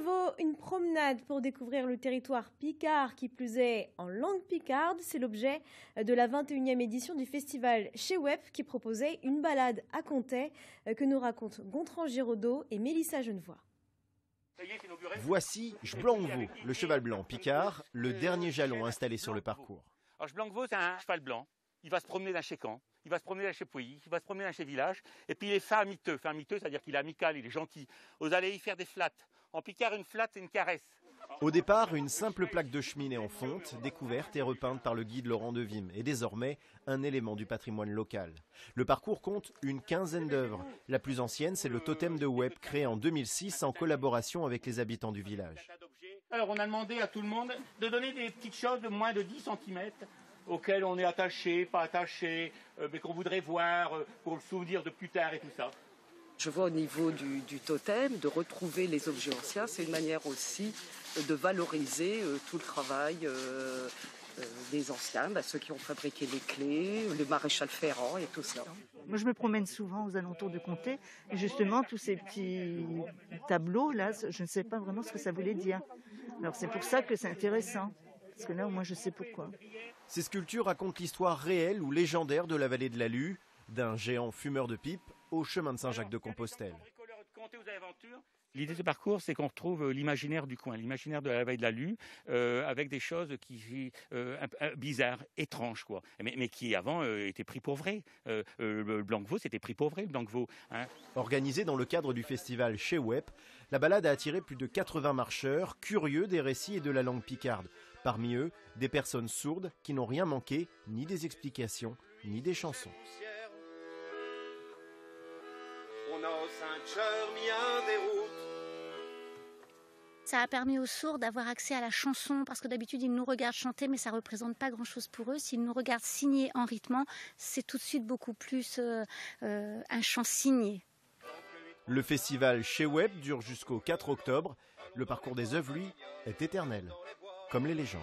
vaut une promenade pour découvrir le territoire picard, qui plus est en langue picarde. C'est l'objet de la 21e édition du festival Chez Web qui proposait une balade à Contais que nous racontent Gontran Giraudot et Mélissa Genevoix. Voici Jblancvaux, le cheval blanc picard, le dernier jalon installé sur le parcours. Alors Jblancvaux, c'est un cheval blanc. Il va se promener d'un chez Caen, il va se promener d'un chez Pouilly, il va se promener d'un chez Village. Et puis il est fin amiteux, c'est-à-dire qu'il est amical, il est gentil. Vous allez y faire des flattes. En picard, une flatte, c'est une caresse. Au départ, une simple plaque de cheminée en fonte, découverte et repeinte par le guide Laurent Devime, est désormais un élément du patrimoine local. Le parcours compte une quinzaine d'œuvres. La plus ancienne, c'est le totem de Web, créé en 2006 en collaboration avec les habitants du village. Alors on a demandé à tout le monde de donner des petites choses de moins de 10 cm auxquelles on est attaché, pas attaché, mais qu'on voudrait voir pour le souvenir de plus tard et tout ça. Je vois au niveau du totem, de retrouver les objets anciens, c'est une manière aussi de valoriser tout le travail des anciens, ceux qui ont fabriqué les clés, le maréchal Ferrand et tout ça. Moi, je me promène souvent aux alentours de Contais et justement, tous ces petits tableaux, là, je ne sais pas vraiment ce que ça voulait dire. Alors c'est pour ça que c'est intéressant, parce que là, au moins, je sais pourquoi. Ces sculptures racontent l'histoire réelle ou légendaire de la vallée de la Lue, d'un géant fumeur de pipe au chemin de Saint-Jacques-de-Compostelle. L'idée de ce parcours, c'est qu'on retrouve l'imaginaire du coin, l'imaginaire de la vallée de la Lue, avec des choses qui bizarres, étranges, quoi. Mais qui avant étaient pris pour vrai. Le Blancvaux, c'était pris pour vrai, le Blancvaux. Hein. Organisée dans le cadre du festival Chez Web, la balade a attiré plus de 80 marcheurs, curieux des récits et de la langue picarde. Parmi eux, des personnes sourdes qui n'ont rien manqué, ni des explications, ni des chansons. Ça a permis aux sourds d'avoir accès à la chanson, parce que d'habitude ils nous regardent chanter, mais ça ne représente pas grand-chose pour eux. S'ils nous regardent signer en rythmant, c'est tout de suite beaucoup plus un chant signé. Le festival Chez Web dure jusqu'au 4 octobre. Le parcours des œuvres, lui, est éternel, comme les légendes.